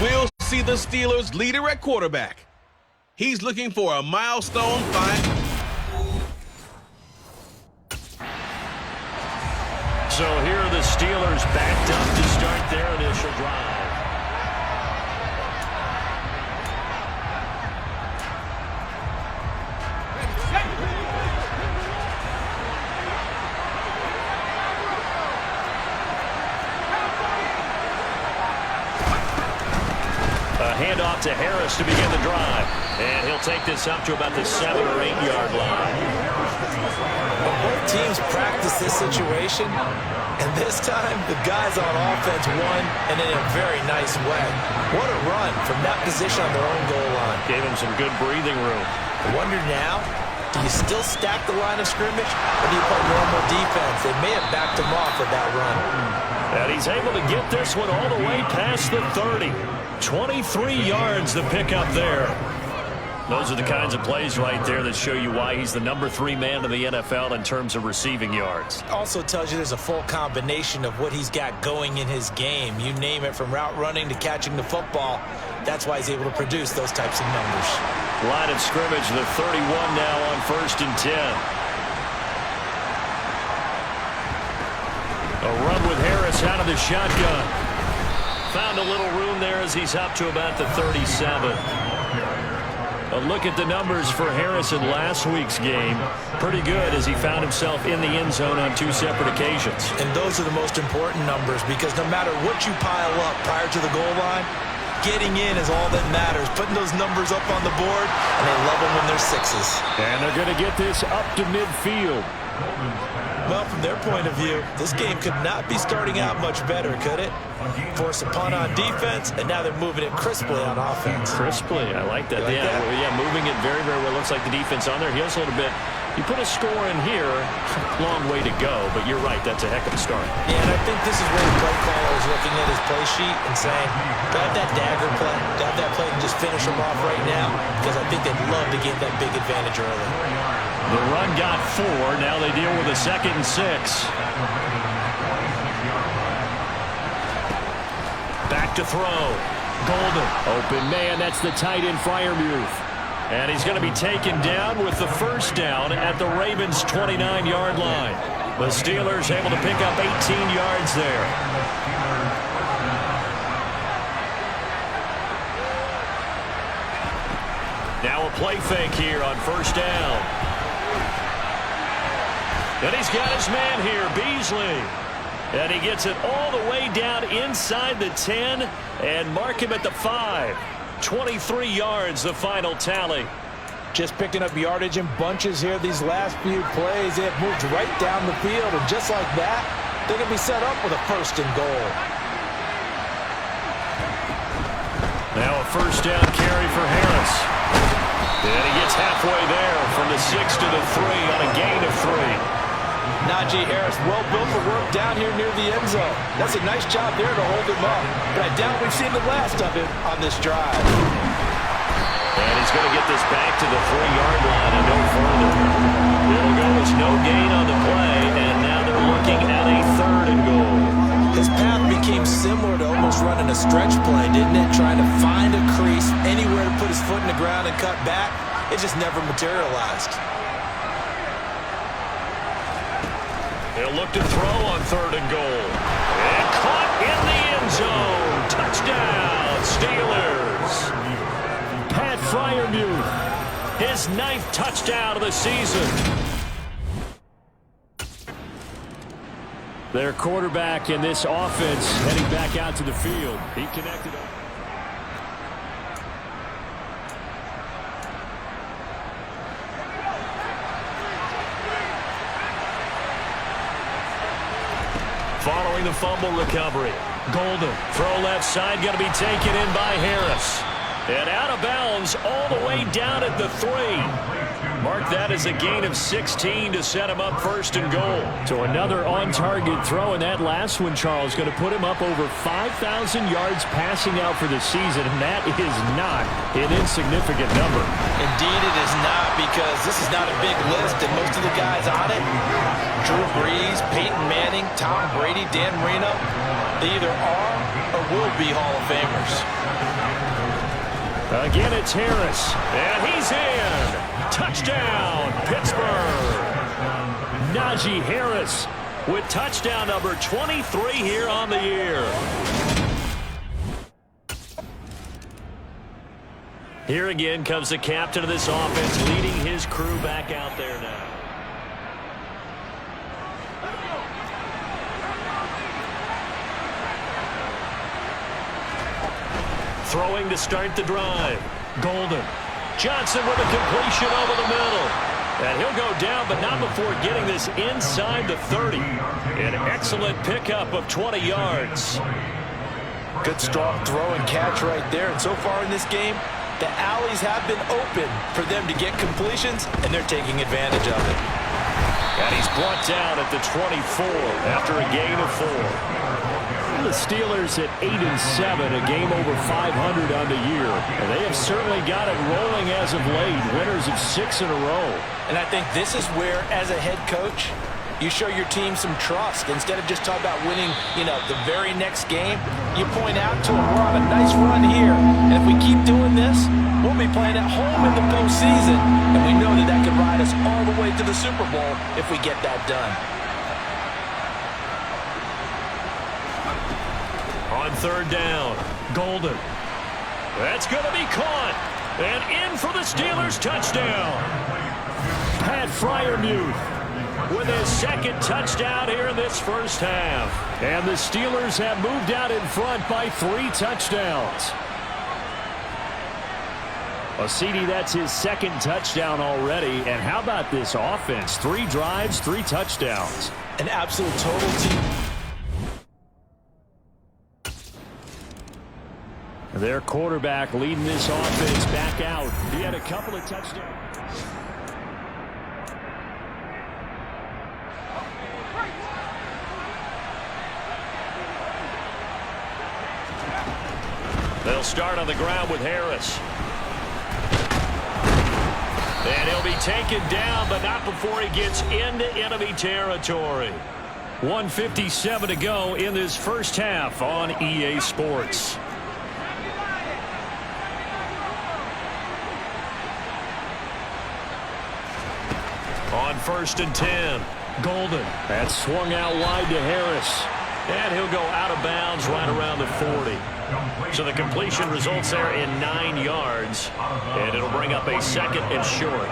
We'll see the Steelers' leader at quarterback. He's looking for a milestone find. So here are the Steelers backed up to start their initial drive. A handoff to Harris to begin the drive. And he'll take this up to about the 7 or 8 yard line. Both teams practice this situation, and this time the guys on offense won, and in a very nice way. What a run from that position on their own goal line. Gave him some good breathing room. I wonder now, do you still stack the line of scrimmage, or do you play normal defense? They may have backed him off with that run. And he's able to get this one all the way past the 30. 23 yards to pick up there. Those are the kinds of plays right there that show you why he's the number 3 man in the NFL in terms of receiving yards. Also tells you there's a full combination of what he's got going in his game. You name it, from route running to catching the football. That's why he's able to produce those types of numbers. Line of scrimmage, the 31 now on 1st and 10. A run with Harris out of the shotgun. Found a little room there as he's up to about the 37. A look at the numbers for Harris in last week's game. Pretty good as he found himself in the end zone on 2 separate occasions. And those are the most important numbers, because no matter what you pile up prior to the goal line, getting in is all that matters. Putting those numbers up on the board, and they love them when they're 6s. And they're going to get this up to midfield. Well, from their point of view, this game could not be starting out much better, could it? Force a punt on defense, and now they're moving it crisply on offense. Crisply, I like that. Like that? Yeah, moving it very, very well. Looks like the defense on there. Heels a little bit. You put a score in here, long way to go, but you're right, that's a heck of a start. Yeah, and I think this is where the play caller is looking at his play sheet and saying, grab that dagger play, grab that play and just finish them off right now, because I think they'd love to get that big advantage early. The run got 4. Now they deal with a 2nd and 6. Back to throw. Golden. Open man. That's the tight end, Freiermuth. And he's going to be taken down with the first down at the Ravens' 29-yard line. The Steelers able to pick up 18 yards there. Now a play fake here on 1st down. And he's got his man here, Beasley. And he gets it all the way down inside the 10 and mark him at the 5. 23 yards, the final tally. Just picking up yardage in bunches here these last few plays. They have moved right down the field, and just like that, they're going to be set up with a 1st and goal. Now a 1st down carry for Harris. And he gets halfway there from the 6 to the 3 on a gain of 3. Najee Harris, well built for work down here near the end zone. That's a nice job there to hold him up. But I doubt we've seen the last of him on this drive. And he's going to get this back to the 3-yard line and no further. It'll go as no gain on the play, and now they're looking at a 3rd and goal. His path became similar to almost running a stretch play, didn't it? Trying to find a crease, anywhere to put his foot in the ground and cut back. It just never materialized. They'll look to throw on 3rd and goal. And caught in the end zone. Touchdown, Steelers. Pat Freiermuth, his 9th touchdown of the season. Their quarterback in this offense heading back out to the field. He connected. Following the fumble recovery. Golden. Throw left side, going to be taken in by Harris. And out of bounds all the way down at the 3. Mark that as a gain of 16 to set him up 1st and goal. So another on-target throw, and that last one, Charles, going to put him up over 5,000 yards passing out for the season, and that is not an insignificant number. Indeed it is not, because this is not a big list, and most of the guys on it, Drew Brees, Peyton Manning, Tom Brady, Dan Marino, they either are or will be Hall of Famers. Again, it's Harris, and he's in. Touchdown, Pittsburgh. Najee Harris with touchdown number 23 here on the year. Here again comes the captain of this offense, leading his crew back out there now. Throwing to start the drive. Golden. Johnson with a completion over the middle. And he'll go down, but not before getting this inside the 30. An excellent pickup of 20 yards. Good strong throw and catch right there. And so far in this game, the alleys have been open for them to get completions, and they're taking advantage of it. And he's brought down at the 24 after a gain of 4. The Steelers at 8-7, a game over 500 on the year. And they have certainly got it rolling as of late, winners of 6 in a row. And I think this is where, as a head coach, you show your team some trust. Instead of just talking about winning, the very next game, you point out to them, we're on a nice run here. And if we keep doing this, we'll be playing at home in the postseason. And we know that that could ride us all the way to the Super Bowl if we get that done. On third down, Golden. That's going to be caught. And in for the Steelers touchdown. Pat Freiermuth with his second touchdown here in this first half. And the Steelers have moved out in front by 3 touchdowns. Osidi, that's his second touchdown already. And how about this offense? 3 drives, 3 touchdowns. An absolute total team. Their quarterback leading this offense back out. He had a couple of touchdowns. They'll start on the ground with Harris. And he'll be taken down, but not before he gets into enemy territory. 1:57 to go in this first half on EA Sports. On 1st and 10, Golden. That's swung out wide to Harris. And he'll go out of bounds right around the 40. So the completion results there in 9 yards. And it'll bring up a second and short.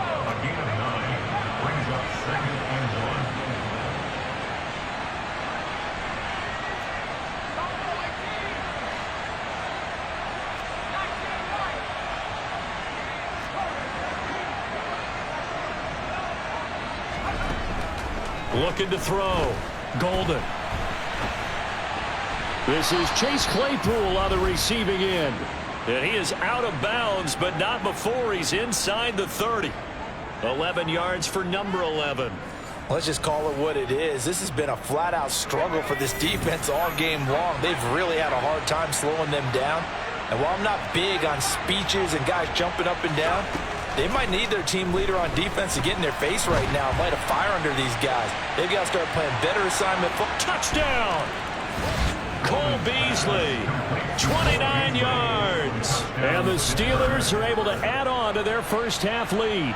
Looking to throw. Golden. This is Chase Claypool on the receiving end. And he is out of bounds, but not before he's inside the 30. 11 yards for number 11. Let's just call it what it is. This has been a flat-out struggle for this defense all game long. They've really had a hard time slowing them down. And while I'm not big on speeches and guys jumping up and down, they might need their team leader on defense to get in their face right now and light a fire under these guys. They've got to start playing better assignment football. Touchdown! Cole Beasley, 29 yards. And the Steelers are able to add on to their first half lead.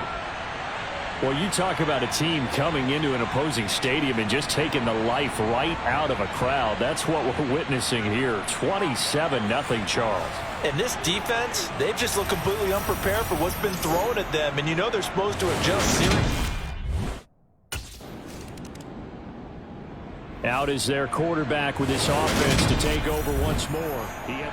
Well, you talk about a team coming into an opposing stadium and just taking the life right out of a crowd. That's what we're witnessing here. 27-0 Charles. And this defense, they've just looked completely unprepared for what's been thrown at them. And you know they're supposed to adjust seriously. Out is their quarterback with this offense to take over once more. He had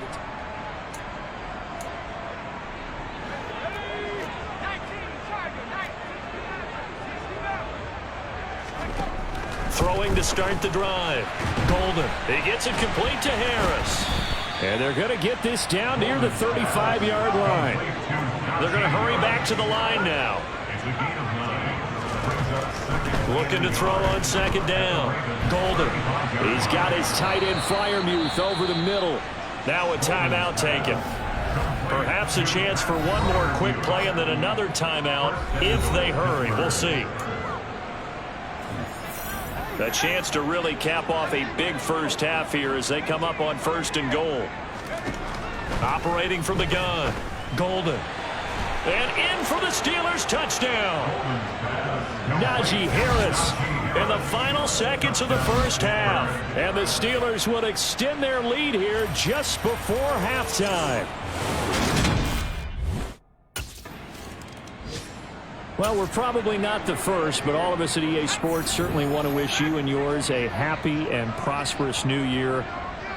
throwing to start the drive. Golden. He gets it complete to Harris. And they're going to get this down near the 35-yard line. They're going to hurry back to the line now. Looking to throw on second down. Golden. He's got his tight end Freiermuth over the middle. Now a timeout taken. Perhaps a chance for one more quick play and then another timeout if they hurry. We'll see. A chance to really cap off a big first half here as they come up on 1st and goal. Operating from the gun, Golden. And in for the Steelers, touchdown. Najee Harris in the final seconds of the first half. And the Steelers would extend their lead here just before halftime. Well, we're probably not the first, but all of us at EA Sports certainly want to wish you and yours a happy and prosperous new year.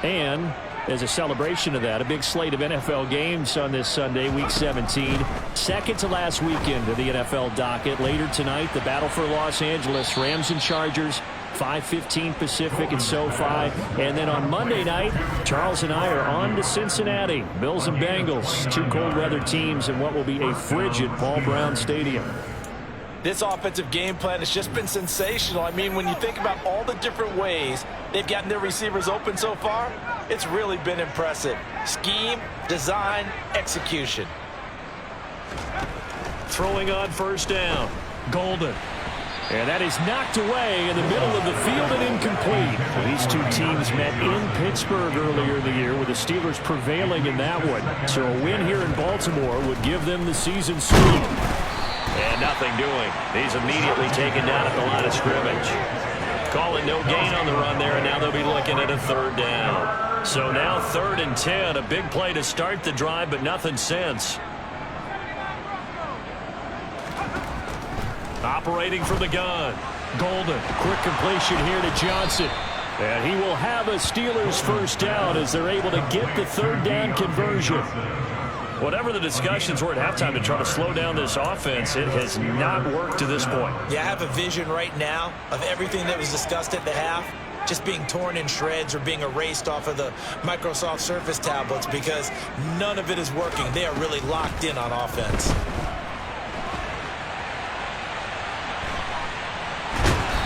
And as a celebration of that, a big slate of NFL games on this Sunday, Week 17. Second to last weekend of the NFL docket. Later tonight, the battle for Los Angeles, Rams and Chargers, 5:15 Pacific at SoFi. And then on Monday night, Charles and I are on to Cincinnati. Bills and Bengals, two cold weather teams in what will be a frigid Paul Brown Stadium. This offensive game plan has just been sensational. I mean, when you think about all the different ways they've gotten their receivers open so far, it's really been impressive. Scheme, design, execution. Throwing on 1st down, Golden. And that is knocked away in the middle of the field and incomplete. These two teams met in Pittsburgh earlier in the year with the Steelers prevailing in that one. So a win here in Baltimore would give them the season sweep. And nothing doing. He's immediately taken down at the line of scrimmage. Calling no gain on the run there, and now they'll be looking at a 3rd down. So now 3rd and 10, a big play to start the drive, but nothing since. Operating from the gun, Golden. Quick completion here to Johnson. And he will have a Steelers 1st down as they're able to get the 3rd down conversion. Whatever the discussions were at halftime to try to slow down this offense, it has not worked to this point. Yeah, I have a vision right now of everything that was discussed at the half just being torn in shreds or being erased off of the Microsoft Surface tablets because none of it is working. They are really locked in on offense.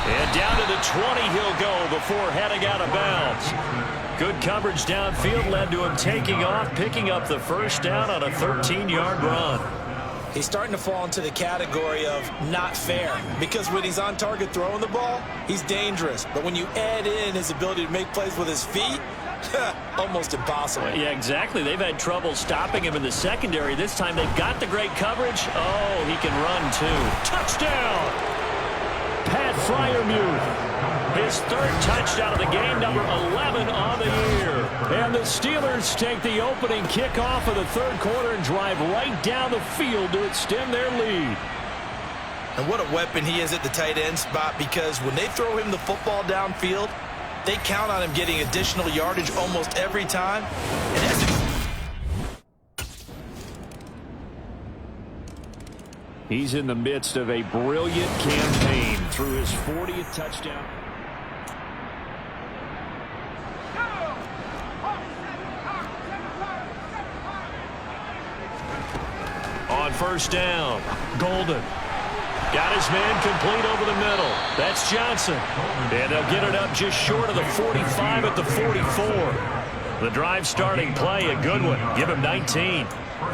And down to the 20 he'll go before heading out of bounds. Good coverage downfield led to him taking off, picking up the 1st down on a 13-yard run. He's starting to fall into the category of not fair because when he's on target throwing the ball, he's dangerous. But when you add in his ability to make plays with his feet, almost impossible. Yeah, exactly. They've had trouble stopping him in the secondary. This time they've got the great coverage. Oh, he can run too. Touchdown! Pat Freiermuth. His 3rd touchdown of the game, number 11 on the year. And the Steelers take the opening kickoff of the 3rd quarter and drive right down the field to extend their lead. And what a weapon he is at the tight end spot because when they throw him the football downfield, they count on him getting additional yardage almost every time. And he's in the midst of a brilliant campaign through his 40th touchdown. On 1st down, Golden. Got his man complete over the middle. That's Johnson. And they'll get it up just short of the 45 at the 44. The drive starting play, a good one. Give him 19.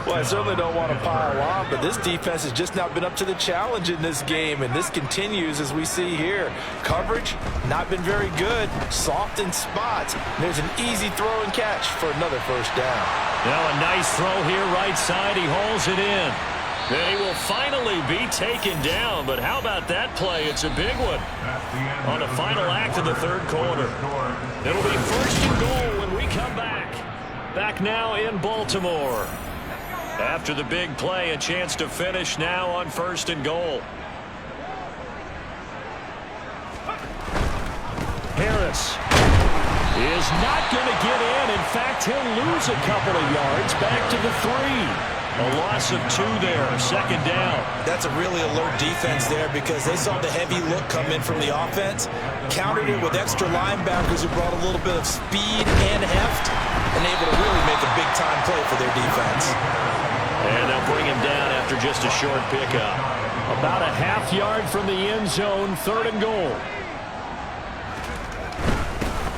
Well, I certainly don't want to pile on, but this defense has just not been up to the challenge in this game, and this continues as we see here. Coverage, not been very good. Soft in spots. There's an easy throw and catch for another 1st down. Now a nice throw here right side. He hauls it in. Then he will finally be taken down, but how about that play? It's a big one on the final act of the 3rd quarter. It'll be 1st and goal when we come back. Back now in Baltimore. After the big play, a chance to finish now on 1st and goal. Harris is not going to get in. In fact, he'll lose a couple of yards back to the 3. A loss of 2 there, 2nd down. That's a really alert defense there because they saw the heavy look come in from the offense, countered it with extra linebackers who brought a little bit of speed and heft, and able to really make a big-time play for their defense. And they'll bring him down after just a short pickup. About a half yard from the end zone, 3rd and goal.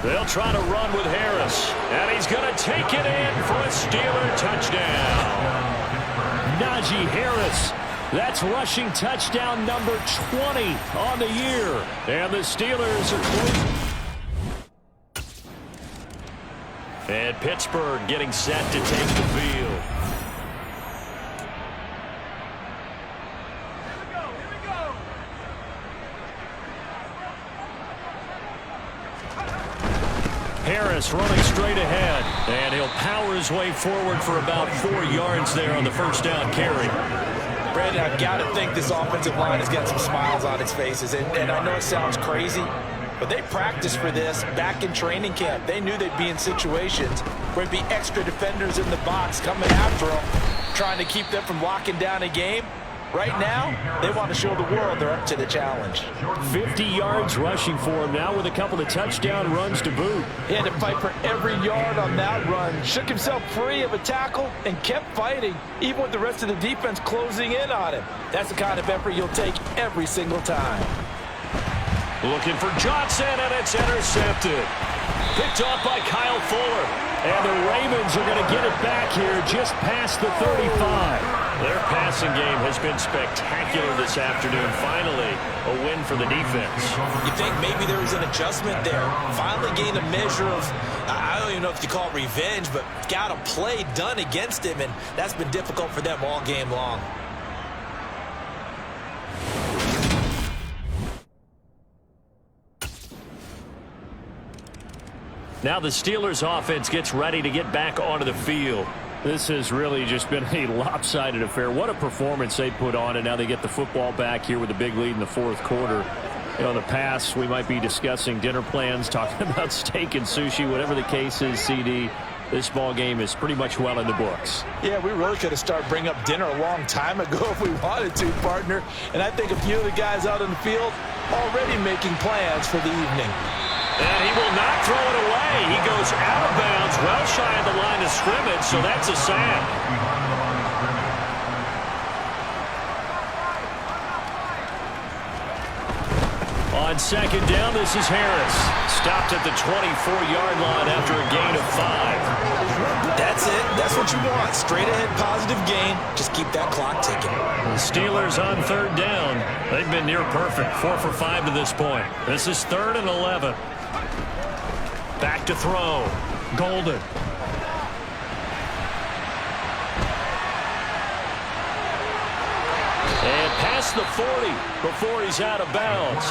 They'll try to run with Harris, and he's going to take it in for a Steeler touchdown. Najee Harris That's rushing touchdown number 20 on the year. And the Steelers are closing. And Pittsburgh getting set to take the field. Harris running straight ahead, and he'll power his way forward for about 4 yards there on the first down carry. Brandon, I've got to think this offensive line has got some smiles on its faces, and I know it sounds crazy, but they practiced for this back in training camp. They knew they'd be in situations where there'd be extra defenders in the box coming after them, trying to keep them from locking down a game. Right now, they want to show the world they're up to the challenge. 50 yards rushing for him now with a couple of touchdown runs to boot. He had to fight for every yard on that run, shook himself free of a tackle, and kept fighting, even with the rest of the defense closing in on him. That's the kind of effort you'll take every single time. Looking for Johnson, and it's intercepted. Picked off by Kyle Fuller. And the Ravens are going to get it back here just past the 35. Their passing game has been spectacular this afternoon. Finally, a win for the defense. You think maybe there was an adjustment there? Finally gained a measure of, I don't even know if you call it revenge, but got a play done against him, and that's been difficult for them all game long. Now the Steelers offense gets ready to get back onto the field. This has really just been a lopsided affair. What a performance they put on, and now they get the football back here with a big lead in the fourth quarter. You know, in the past, we might be discussing dinner plans, talking about steak and sushi, whatever the case is, CD. This ball game is pretty much well in the books. Yeah, we really could have started bringing up dinner a long time ago if we wanted to, partner. And I think a few of the guys out on the field already making plans for the evening. And he will not throw it away. He goes out of bounds, well shy of the line of scrimmage, so that's a sack. On second down, this is Harris. Stopped at the 24-yard line after a gain of 5. That's it. That's what you want. Straight ahead positive gain. Just keep that clock ticking. The Steelers on third down. They've been near perfect. 4 for 5 to this point. This is 3rd and 11. Back to throw. Golden. And past the 40 before he's out of bounds.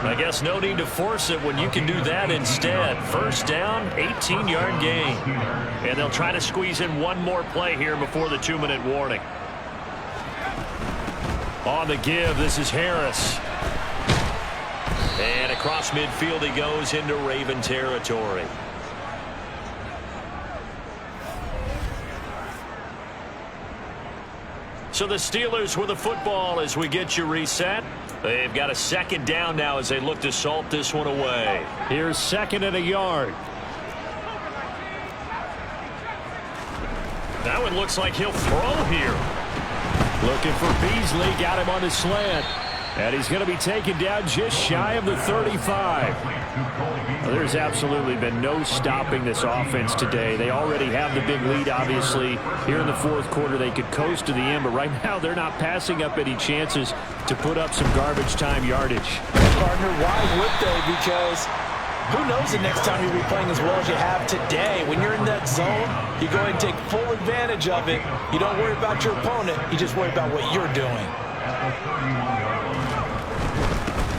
I guess no need to force it when you can do that instead. First down, 18-yard gain. And they'll try to squeeze in one more play here before the 2-minute warning. On the give, this is Harris. And across midfield he goes into Raven territory. So the Steelers with the football as we get you reset. They've got a second down now as they look to salt this one away. Here's 2nd and a yard. Now it looks like he'll throw here. Looking for Beasley, got him on the slant. And he's going to be taken down just shy of the 35. Well, there's absolutely been no stopping this offense today. They already have the big lead, obviously. Here in the fourth quarter, they could coast to the end, but right now they're not passing up any chances to put up some garbage time yardage. Partner, why would they? Because who knows the next time you'll be playing as well as you have today. When you're in that zone, you go ahead and take full advantage of it. You don't worry about your opponent. You just worry about what you're doing.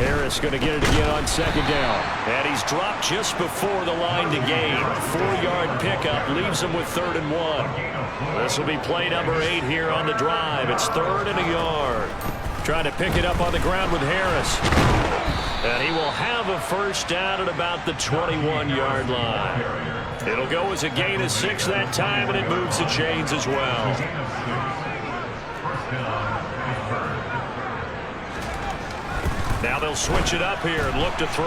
Harris going to get it again on second down. And he's dropped just before the line to gain. 4-yard pickup leaves him with 3rd and 1. This will be play number 8 here on the drive. It's 3rd and a yard. Trying to pick it up on the ground with Harris. And he will have a first down at about the 21-yard line. It'll go as a gain of 6 that time, and it moves the chains as well. Now they'll switch it up here and look to throw.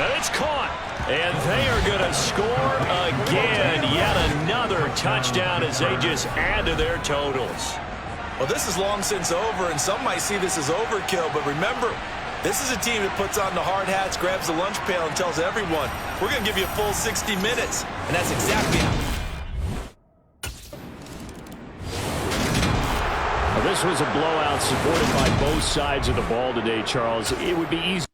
And it's caught. And they are going to score again. Yet another touchdown as they just add to their totals. Well, this is long since over, and some might see this as overkill. But remember, this is a team that puts on the hard hats, grabs the lunch pail, and tells everyone, we're going to give you a full 60 minutes. And that's exactly how. This was a blowout supported by both sides of the ball today, Charles. It would be easy.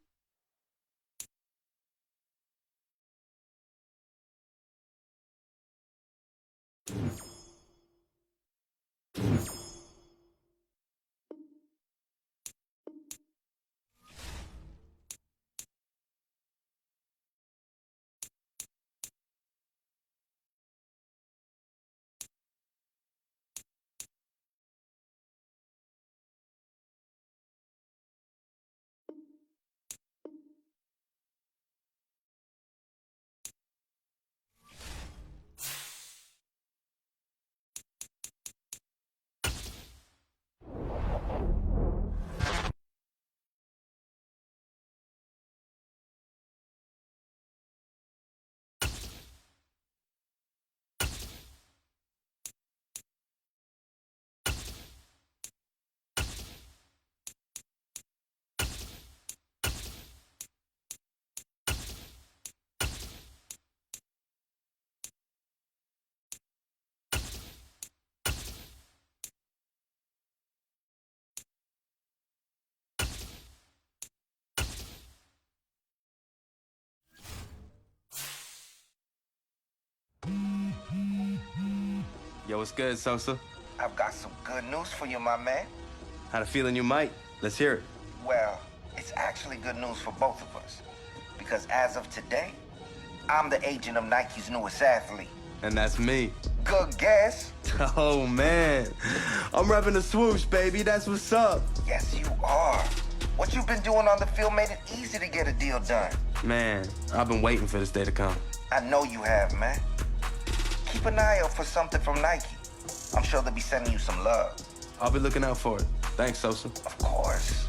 Yo, what's good, Sosa? I've got some good news for you, my man. Had a feeling you might. Let's hear it. Well, it's actually good news for both of us. Because as of today, I'm the agent of Nike's newest athlete. And that's me. Good guess. Oh, man. I'm repping the swoosh, baby. That's what's up. Yes, you are. What you've been doing on the field made it easy to get a deal done. Man, I've been waiting for this day to come. I know you have, man. Keep an eye out for something from Nike. I'm sure they'll be sending you some love. I'll be looking out for it. Thanks, Sosa. Of course.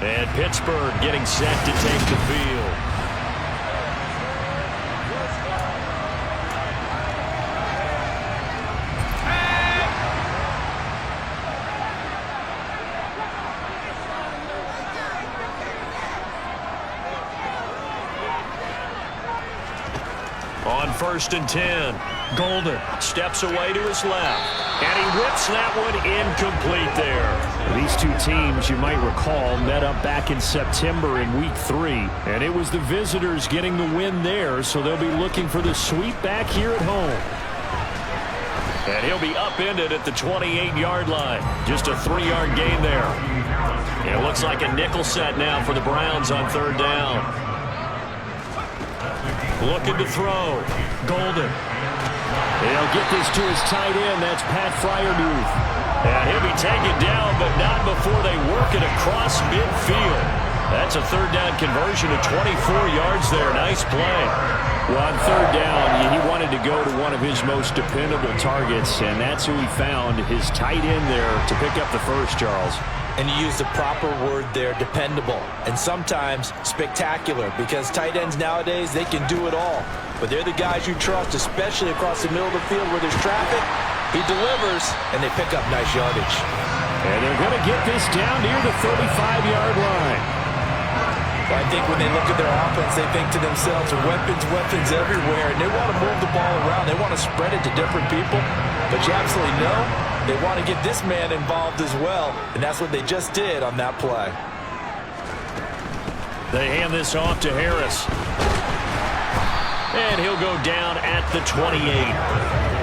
And Pittsburgh getting set to take the field. On 1st and 10, Golden steps away to his left. And he whips that one incomplete there. These two teams, you might recall, met up back in September in Week 3. And it was the visitors getting the win there, so they'll be looking for the sweep back here at home. And he'll be upended at the 28-yard line. Just a 3-yard gain there. It looks like a nickel set now for the Browns on 3rd down. Looking to throw. Golden. He'll get this to his tight end. That's Pat Freiermuth. And he'll be taken down, but not before they work it across midfield. That's a 3rd down conversion of 24 yards there. Nice play. Well, on 3rd down, he wanted to go to one of his most dependable targets, and that's who he found, his tight end there, to pick up the first, Charles. And you use the proper word there, dependable, and sometimes spectacular, because tight ends nowadays, they can do it all. But they're the guys you trust, especially across the middle of the field where there's traffic. He delivers, and they pick up nice yardage. And they're going to get this down near the 35-yard line. Well, I think when they look at their offense, they think to themselves, weapons everywhere, and they want to move the ball around. They want to spread it to different people, but you absolutely know they want to get this man involved as well, and that's what they just did on that play. They hand this off to Harris. And he'll go down at the 28.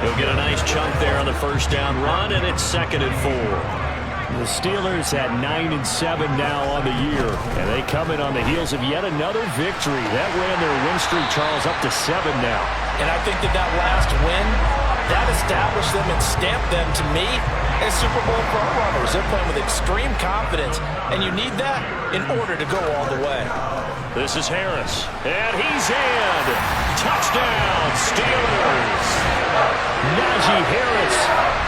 He'll get a nice chunk there on the 1st down run, and it's 2nd and 4. The Steelers at 9-7 now on the year, and they come in on the heels of yet another victory. That ran their win streak, Charles, up to 7 now. And I think that last win, that established them and stamped them, to me, as Super Bowl frontrunners. They're playing with extreme confidence, and you need that in order to go all the way. This is Harris, and he's in. Touchdown, Steelers. Najee Harris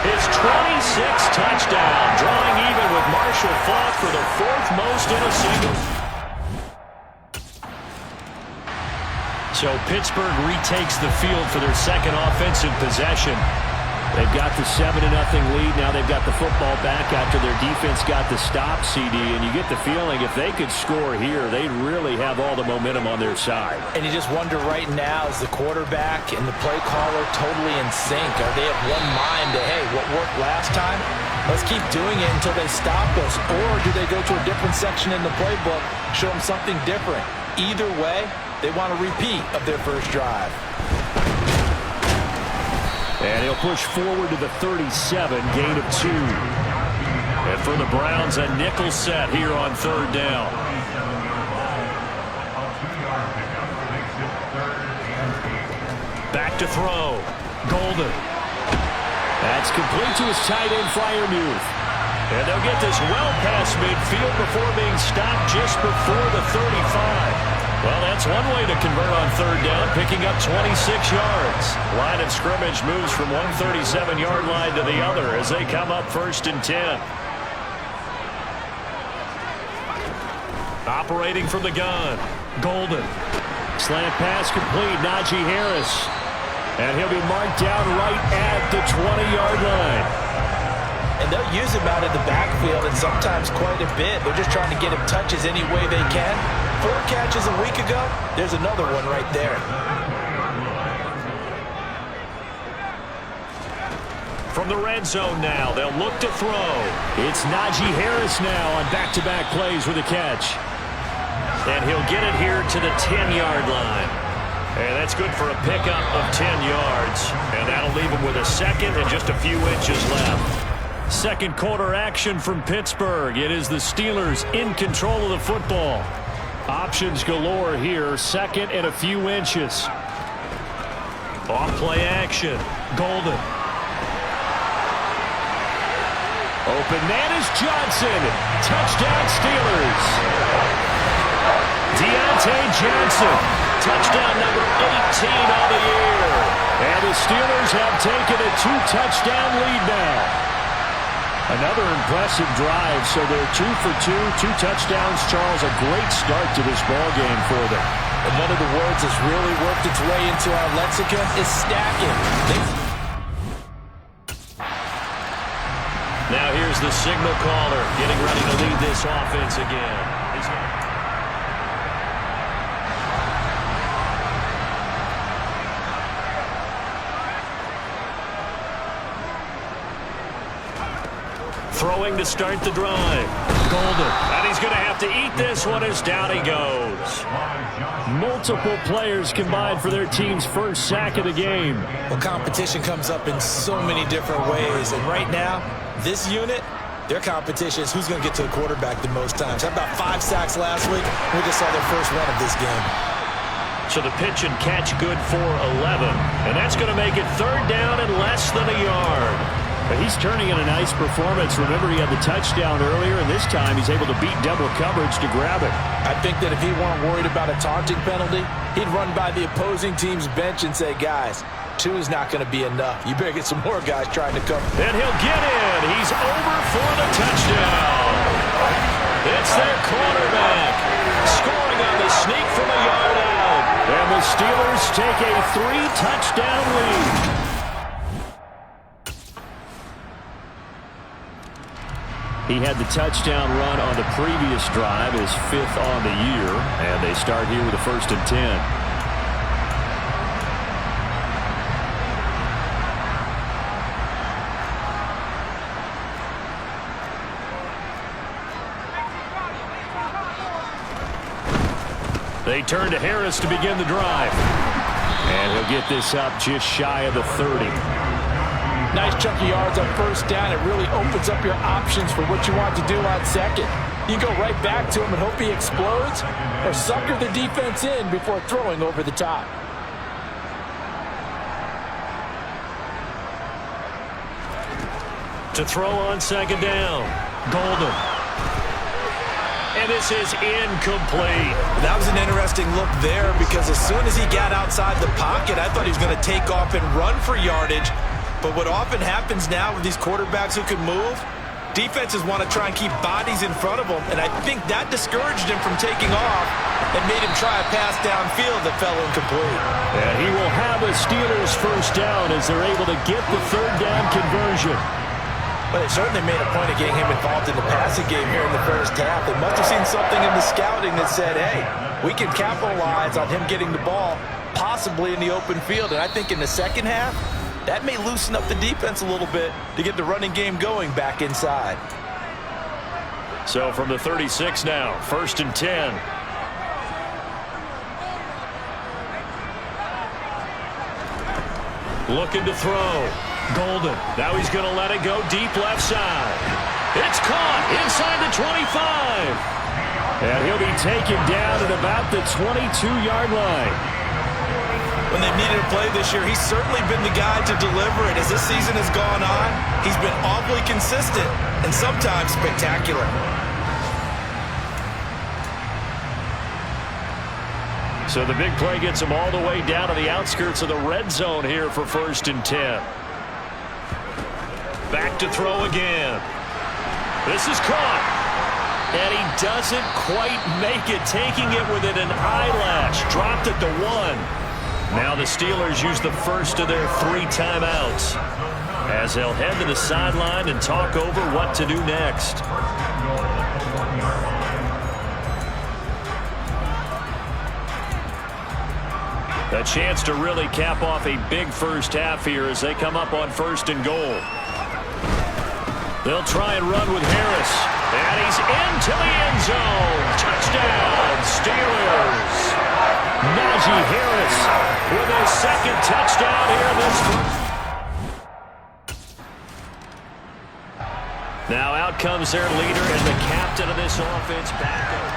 his 26th touchdown, drawing even with Marshall Faulk for the 4th most in a single. So Pittsburgh retakes the field for their second offensive possession. They've got the 7-0 lead. Now they've got the football back after their defense got the stop, CD. And you get the feeling if they could score here, they'd really have all the momentum on their side. And you just wonder right now, is the quarterback and the play caller totally in sync? Are they of one mind to, hey, what worked last time? Let's keep doing it until they stop us. Or do they go to a different section in the playbook, show them something different? Either way, they want a repeat of their first drive. And he'll push forward to the 37, gain of 2. And for the Browns, a nickel set here on 3rd down. Back to throw. Golden. That's complete to his tight end, Freiermuth. And they'll get this well past midfield before being stopped just before the 35. Well, that's one way to convert on 3rd down, picking up 26 yards. Line of scrimmage moves from one 37-yard line to the other as they come up 1st and 10. Operating from the gun, Golden. Slant pass complete, Najee Harris. And he'll be marked down right at the 20-yard line. And they'll use him out of the backfield, and sometimes quite a bit. They're just trying to get him touches any way they can. 4 catches a week ago, there's another one right there. From the red zone now, they'll look to throw. It's Najee Harris now on back-to-back plays with a catch. And he'll get it here to the 10-yard line. And that's good for a pickup of 10 yards. And that'll leave him with a second and just a few inches left. Second quarter action from Pittsburgh. It is the Steelers in control of the football. Options galore here. Second and a few inches. Off play action. Golden. Open man is Johnson. Touchdown Steelers. Deontay Johnson. Touchdown number 18 on the year. And the Steelers have taken a 2-touchdown lead now. Another impressive drive, so they're 2 for 2, 2 touchdowns. Charles, a great start to this ball game for them. And one of the words that's really worked its way into our lexicon is stacking. Now here's the signal caller getting ready to lead this offense again. Throwing to start the drive. Golden. And he's going to have to eat this one as down he goes. Multiple players combined for their team's first sack of the game. Well, competition comes up in so many different ways. And right now, this unit, their competition is who's going to get to the quarterback the most times. How about 5 sacks last week? We just saw their first one of this game. So the pitch and catch good for 11. And that's going to make it 3rd down and less than a yard. But he's turning in a nice performance. Remember, he had the touchdown earlier, and this time he's able to beat double coverage to grab it. I think that if he weren't worried about a taunting penalty, he'd run by the opposing team's bench and say, guys, 2 is not going to be enough. You better get some more guys trying to come. And he'll get in. He's over for the touchdown. It's their quarterback. Scoring on the sneak from a yard out. And the Steelers take a 3-touchdown lead. He had the touchdown run on the previous drive, his 5th on the year, and they start here with a 1st and 10. They turn to Harris to begin the drive. And he'll get this up just shy of the 30. Nice chunky yards on 1st down. It really opens up your options for what you want to do on 2nd. You can go right back to him and hope he explodes, or sucker the defense in before throwing over the top. To throw on 2nd down. Golden. And this is incomplete. That was an interesting look there because as soon as he got outside the pocket, I thought he was going to take off and run for yardage. But what often happens now with these quarterbacks who can move, defenses want to try and keep bodies in front of them, and I think that discouraged him from taking off and made him try a pass downfield that fell incomplete. And he will have a Steelers first down as they're able to get the third down conversion. But they certainly made a point of getting him involved in the passing game here in the first half. They must have seen something in the scouting that said, hey, we can capitalize on him getting the ball, possibly in the open field. And I think in the second half, that may loosen up the defense a little bit to get the running game going back inside. So from the 36 now, 1st and 10. Looking to throw. Golden. Now he's going to let it go deep left side. It's caught inside the 25. And he'll be taken down at about the 22-yard line. When they've needed a play this year, he's certainly been the guy to deliver it. As this season has gone on, he's been awfully consistent and sometimes spectacular. So the big play gets him all the way down to the outskirts of the red zone here for 1st and 10. Back to throw again. This is caught. And he doesn't quite make it, taking it within an eyelash. Dropped at the 1. Now the Steelers use the first of their 3 timeouts as they'll head to the sideline and talk over what to do next. A chance to really cap off a big first half here as they come up on 1st and goal. They'll try and run with Harris. And he's into the end zone. Touchdown, Steelers. Najee Harris with his 2nd touchdown here this month. Now out comes their leader and the captain of this offense back up.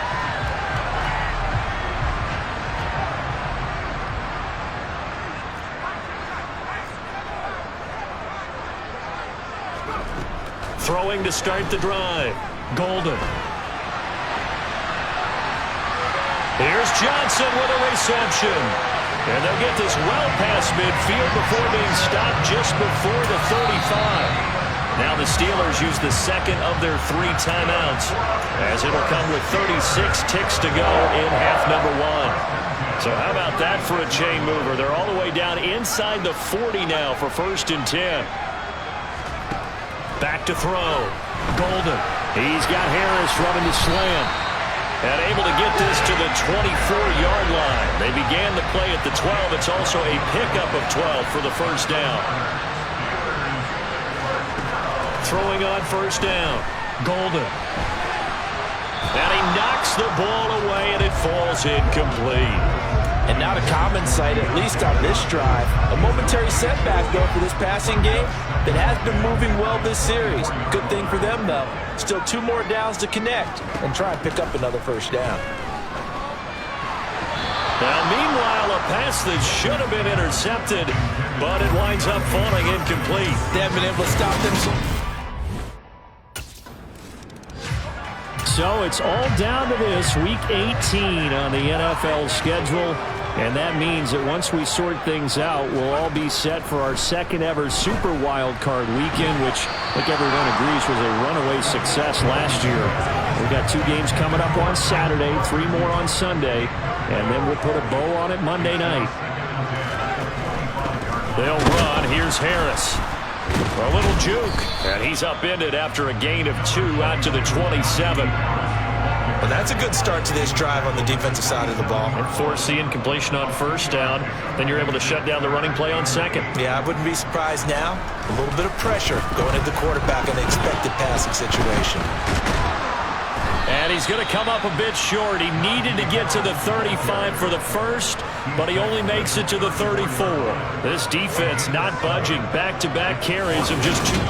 Throwing to start the drive. Golden. Here's Johnson with a reception. And they'll get this well past midfield before being stopped just before the 35. Now the Steelers use the 2nd of their 3 timeouts as it'll come with 36 ticks to go in half number 1. So how about that for a chain mover? They're all the way down inside the 40 now for 1st and 10. Back to throw. Golden. He's got Harris running the slam. And able to get this to the 24-yard line. They began the play at the 12. It's also a pickup of 12 for the first down. Throwing on 1st down. Golden. And he knocks the ball away, and it falls incomplete. And not a common sight, at least on this drive. A momentary setback, though, for this passing game that has been moving well this series. Good thing for them, though. Still 2 more downs to connect and try and pick up another first down. Now, meanwhile, a pass that should have been intercepted, but it winds up falling incomplete. They haven't been able to stop them. So it's all down to this, Week 18 on the NFL schedule. And that means that once we sort things out, we'll all be set for our 2nd ever Super Wild Card weekend, which I think everyone agrees was a runaway success last year. We've got 2 games coming up on Saturday, 3 more on Sunday, and then we'll put a bow on it Monday night. They'll run. Here's Harris. A little juke, and he's upended after a gain of 2 out to the 27. Well, that's a good start to this drive on the defensive side of the ball. And force the incompletion on 1st down. Then you're able to shut down the running play on 2nd. Yeah, I wouldn't be surprised now. A little bit of pressure going at the quarterback in the expected passing situation. And he's going to come up a bit short. He needed to get to the 35 for the first, but he only makes it to the 34. This defense not budging. Back-to-back carries of just 2.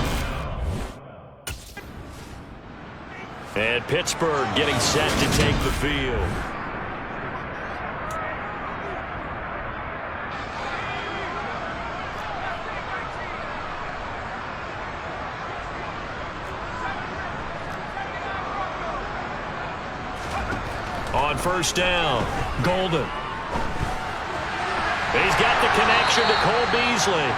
And Pittsburgh getting set to take the field. On 1st down, Golden. He's got the connection to Cole Beasley.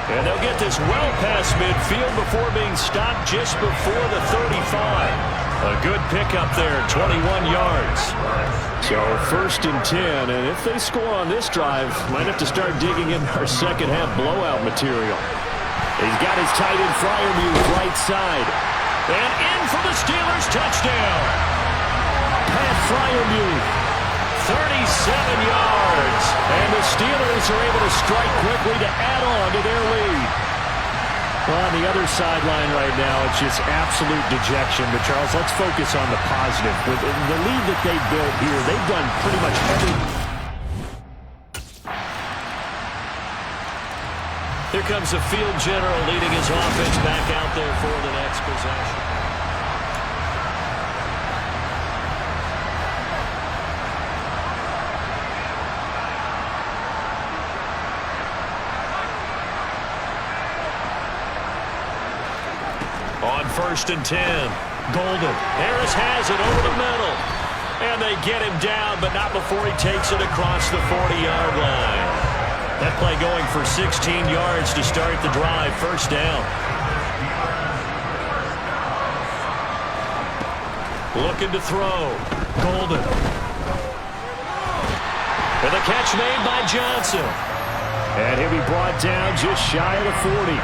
And they'll get this well past midfield before being stopped just before the 35. A good pickup there, 21 yards. So 1st and 10, and if they score on this drive, might have to start digging in our second half blowout material. He's got his tight end Freiermuth right side. And in for the Steelers, touchdown. Pat Freiermuth, 37 yards. And the Steelers are able to strike quickly to add on to their lead. Well, on the other sideline right now, it's just absolute dejection. But, Charles, let's focus on the positive. With the lead that they built here, they've done pretty much everything. Here comes the field general leading his offense back out there for the next possession. On 1st and 10, Golden. Harris has it over the middle. And they get him down, but not before he takes it across the 40-yard line. That play going for 16 yards to start the drive. 1st down. Looking to throw. Golden. And the catch made by Johnson. And he'll be brought down just shy of the 40.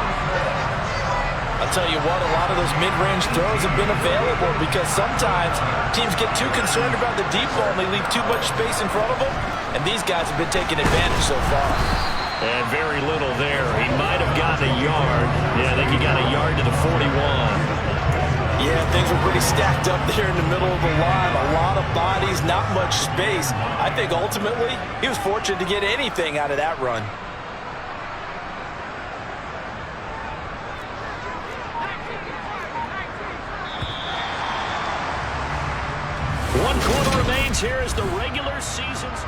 I'll tell you what, a lot of those mid-range throws have been available because sometimes teams get too concerned about the deep ball and they leave too much space in front of them, and these guys have been taking advantage so far. And very little there. He might have gotten a yard. Yeah, I think he got a yard to the 41. Yeah, things were pretty stacked up there in the middle of the line. A lot of bodies, not much space. I think ultimately he was fortunate to get anything out of that run. One quarter remains here as the regular season's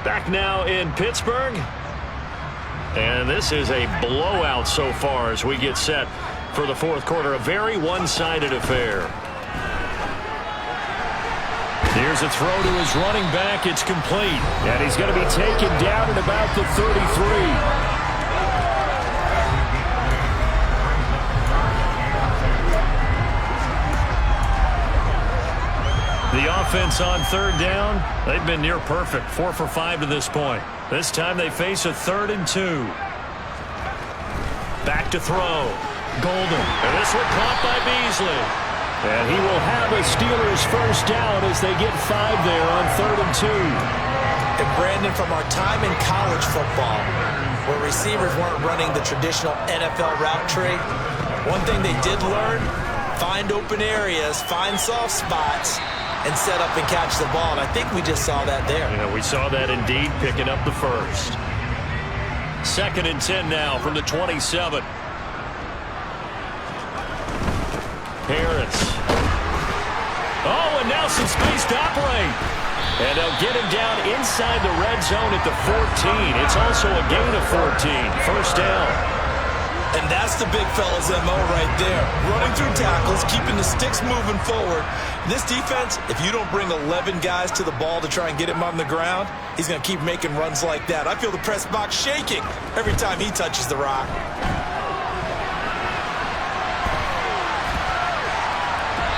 back now in Pittsburgh. And this is a blowout so far as we get set for the 4th quarter. A very one-sided affair. Here's a throw to his running back. It's complete. And he's going to be taken down at about the 33. The offense on 3rd down, they've been near perfect, 4 for 5 to this point. This time they face a 3rd and 2. Back to throw. Golden. And this one caught by Beasley. And he will have a Steelers 1st down as they get 5 there on 3rd and 2. And Brandon, from our time in college football, where receivers weren't running the traditional NFL route tree, one thing they did learn, find open areas, find soft spots, and set up and catch the ball. And I think we just saw that there. Yeah, we saw that indeed, picking up the 1st. 2nd and 10 now from the 27. Harris. Oh, and now some space to operate. And they'll get him down inside the red zone at the 14. It's also a gain of 14. 1st down. And that's the big fella's MO right there. Running through tackles, keeping the sticks moving forward. This defense, if you don't bring 11 guys to the ball to try and get him on the ground, he's going to keep making runs like that. I feel the press box shaking every time he touches the rock.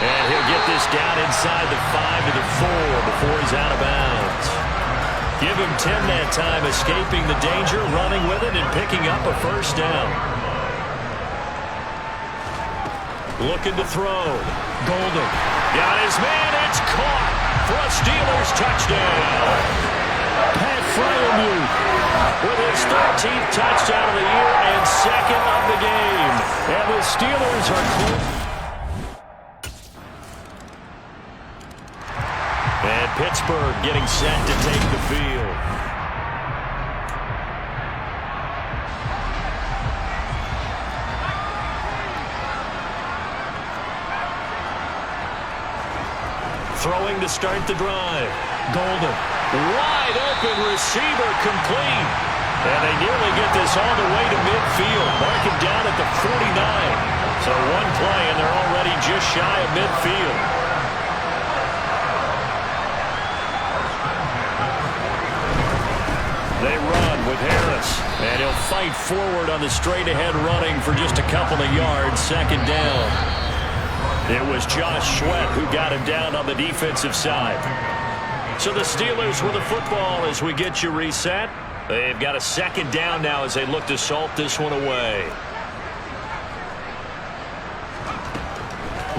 And he'll get this down inside the 5 to the 4 before he's out of bounds. Give him 10 that time, escaping the danger, running with it, and picking up a 1st down. Looking to throw. Golden. Got his man. It's caught for a Steelers touchdown. Pat Freiermuth with his 13th touchdown of the year and 2nd of the game. And the Steelers are close. And Pittsburgh getting set to take the field. Throwing to start the drive. Golden. Wide open receiver complete. And they nearly get this all the way to midfield. Mark him down at the 49. So one play and they're already just shy of midfield. They run. with Harris. And he'll fight forward on the straight-ahead running for just a couple of yards. Second down. It was Josh Sweat who got him down on the defensive side. So the Steelers with the football as we get you reset. They've got a second down now as they look to salt this one away.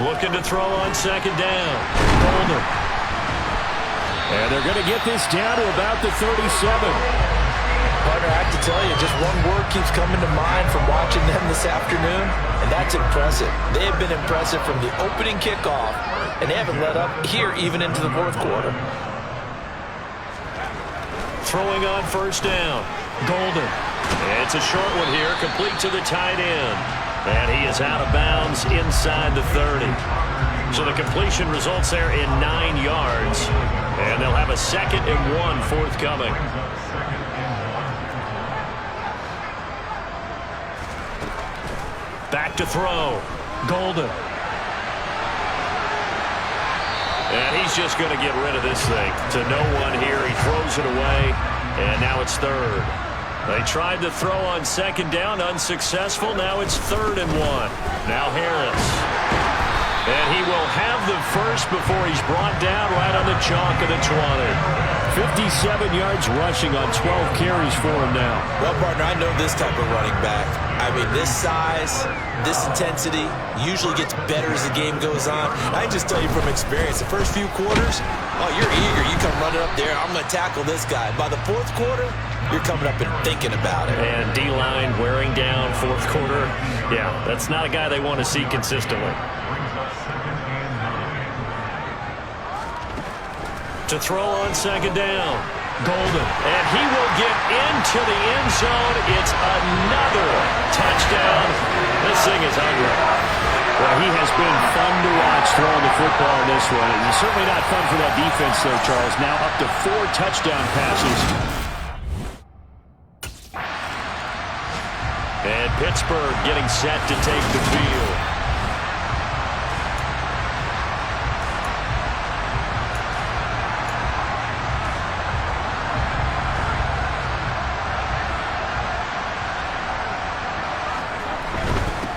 Looking to throw on second down. Golden. And they're going to get this down to about the 37. Partner, I have to tell you, just one word keeps coming to mind from watching them this afternoon, and that's impressive. They have been impressive from the opening kickoff, and they haven't let up here even into the fourth quarter. Throwing on first down. Golden. It's a short one here, complete to the tight end. And he is out of bounds inside the 30. So the completion results there in 9 yards. And they'll have a 2nd and 1 forthcoming. Back to throw. Golden. And he's just going to get rid of this thing to no one here. He throws it away, and now it's 3rd. They tried to throw on second down, unsuccessful. Now it's 3rd and 1. Now Harris. And he will have the first before he's brought down right on the chalk of the 20. 57 yards rushing on 12 carries for him now. Well, partner, I know this type of running back. I mean, this size, this intensity usually gets better as the game goes on. I can just tell you from experience, the first few quarters, oh, you're eager. You come running up there, I'm going to tackle this guy. By the fourth quarter, you're coming up and thinking about it. And D-line wearing down fourth quarter. Yeah, that's not a guy they want to see consistently. To throw on second down. Golden. And he will get into the end zone. It's another touchdown. This thing is ugly. Well, he has been fun to watch throwing the football in this one. It's certainly not fun for that defense, though, Charles. Now up to 4 touchdown passes. And Pittsburgh getting set to take the field.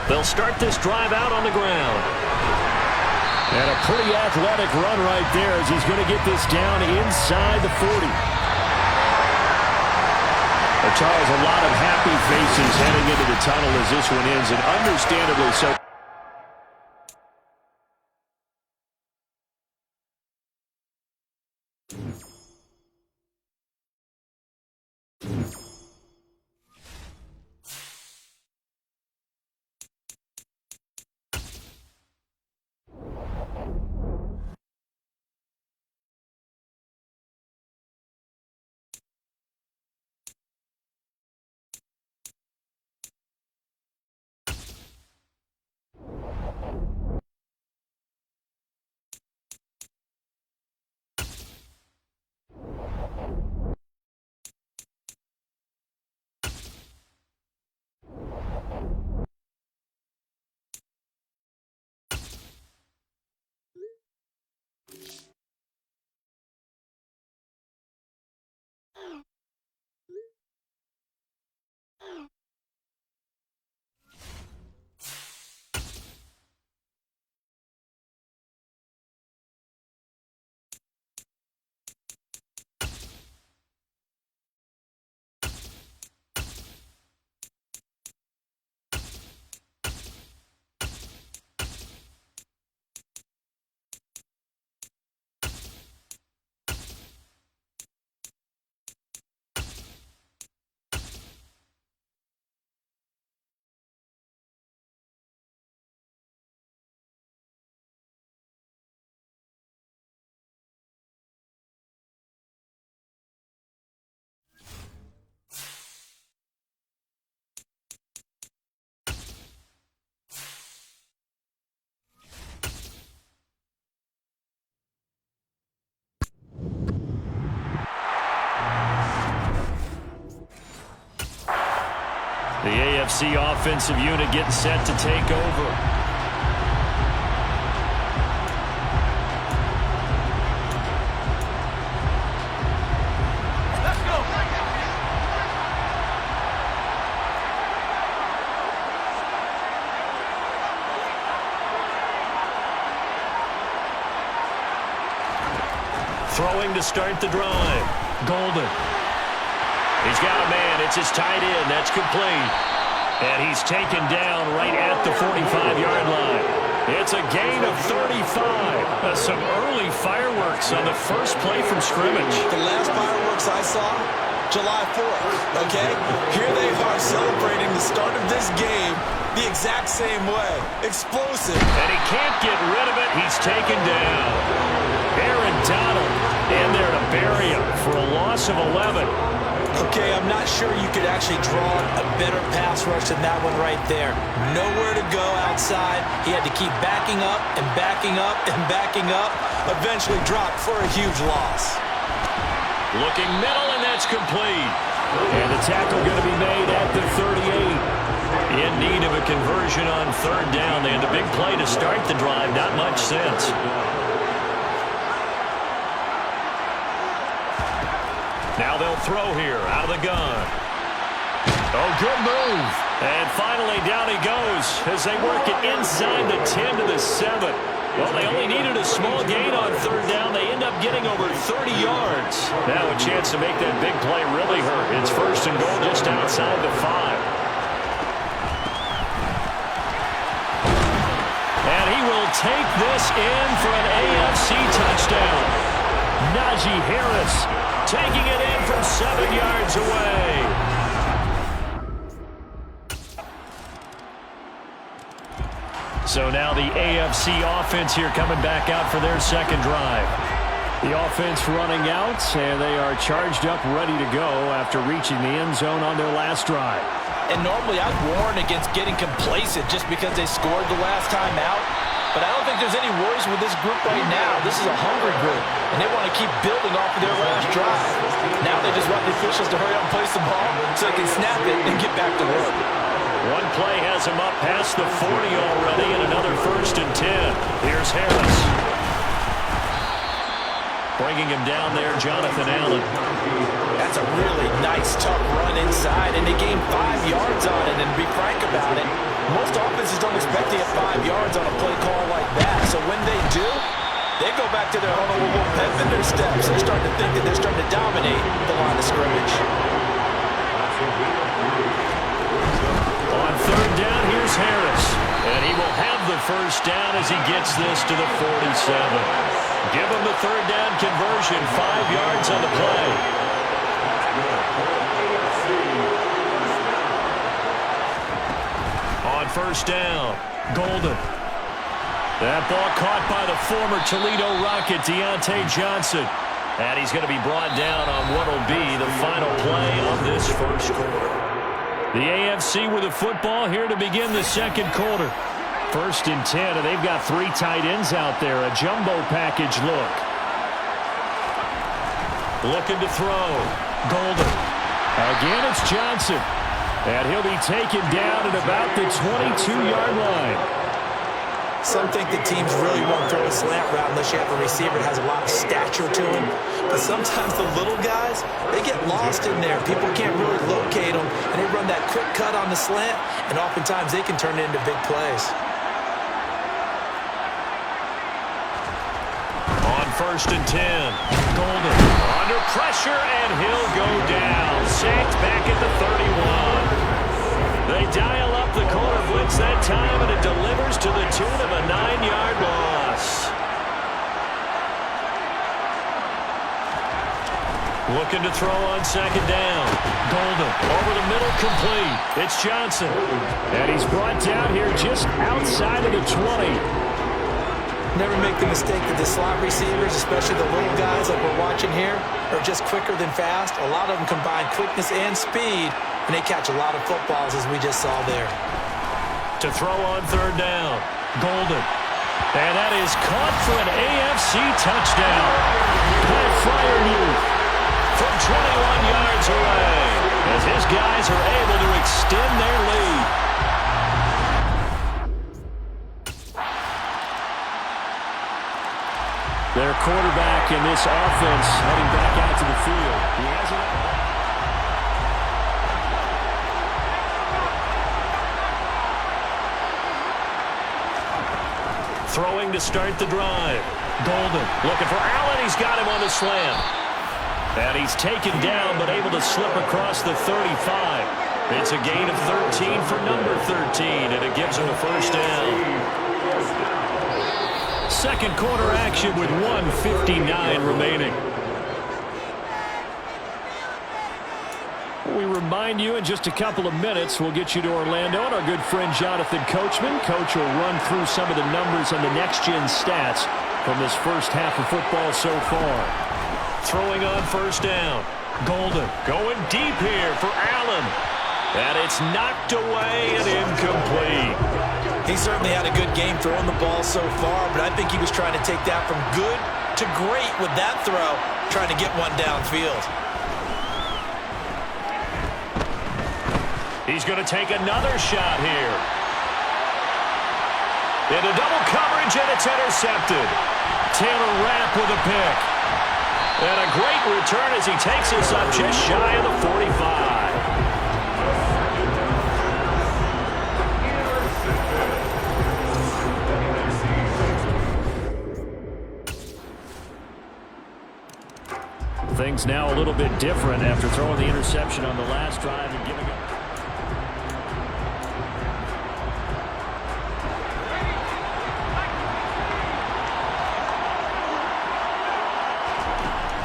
They'll start this drive out on the ground. And a pretty athletic run right there as he's going to get this down inside the 40. Well, Charles, a lot of happy faces heading into the tunnel as this one ends, and understandably so. The AFC offensive unit getting set to take over. Throwing to start the drive. Golden. He's got a man. It's his tight end. That's complete. And he's taken down right at the 45-yard line. It's a gain of 35. Some early fireworks on the first play from scrimmage. The last fireworks I saw, July 4th, okay? Here they are celebrating the start of this game the exact same way. Explosive. And he can't get rid of it. He's taken down. Aaron Donald in there to bury him for a loss of 11. Okay, I'm not sure you could actually draw a better pass rush than that one right there. Nowhere to go outside. He had to keep backing up and backing up and backing up. Eventually dropped for a huge loss. Looking middle, and that's complete. And the tackle going to be made at the 38. In need of a conversion on third down. They had a big play to start the drive. Not much sense. Now they'll throw here out of the gun. Oh, good move. And finally down he goes as they work it inside the 10 to the 7. Well, they only needed a small gain on third down. They end up getting over 30 yards. Now a chance to make that big play really hurt. It's first and goal just outside the 5. And he will take this in for an AFC touchdown. Najee Harris taking it in from 7 yards away. So now the AFC offense here coming back out for their second drive. The offense running out, and they are charged up, ready to go after reaching the end zone on their last drive. And normally I'd warn against getting complacent just because they scored the last time out. But I don't think there's any worries with this group right now. This is a hungry group, and they want to keep building off of their last drive. Now they just want the officials to hurry up and place the ball so they can snap it and get back to work. One play has him up past the 40 already, and another first and 10. Here's Harris. Bringing him down there, Jonathan Allen. That's a really nice, tough run inside, and they gained 5 yards on it. And to be frank about it, most offenses don't expect to get 5 yards on a play call like that. So when they do, they go back to their huddle with a little pep in their steps. They're starting to think that they're starting to dominate the line of scrimmage. On third down, here's Harris. And he will have the first down as he gets this to the 47. Give him the third down conversion, 5 yards on the play. On first down, Golden. That ball caught by the former Toledo Rocket, Deontay Johnson. And he's going to be brought down on what will be the final play of this first quarter. The AFC with the football here to begin the second quarter. First and 10, and they've got 3 tight ends out there. A jumbo package look. Looking to throw. Golden. Again, it's Johnson. And he'll be taken down at about the 22-yard line. Some think that teams really won't throw a slant route unless you have a receiver that has a lot of stature to him. But sometimes the little guys, they get lost in there. People can't really locate them, and they run that quick cut on the slant, and oftentimes they can turn it into big plays. On first and 10, Golden under pressure, and he'll go down. Sacked back at the 31. They dial up the corner blitz that time, and it delivers to the tune of a 9-yard loss. Looking to throw on second down. Golden over the middle, complete. It's Johnson. And he's brought down here just outside of the 20. Never make the mistake that the slot receivers, especially the little guys like we're watching here, are just quicker than fast. A lot of them combine quickness and speed, and they catch a lot of footballs, as we just saw there. To throw on third down, Golden. And that is caught for an AFC touchdown. Pat Freiermuth from 21 yards away as his guys are able to extend their lead. Their quarterback in this offense heading back out to the field. He has it. Throwing to start the drive. Golden looking for Allen. He's got him on the slam. And he's taken down, but able to slip across the 35. It's a gain of 13 for number 13, and it gives him a first down. Second quarter action with 1:59 remaining. We remind you in just a couple of minutes, we'll get you to Orlando and our good friend Jonathan Coachman. Coach will run through some of the numbers and the next-gen stats from this first half of football so far. Throwing on first down. Golden going deep here for Allen. And it's knocked away and incomplete. He certainly had a good game throwing the ball so far, but I think he was trying to take that from good to great with that throw, trying to get one downfield. He's going to take another shot here. Into double coverage, and it's intercepted. Taylor Rapp with a pick. And a great return as he takes us up just shy of the 45. Things now a little bit different after throwing the interception on the last drive and giving it.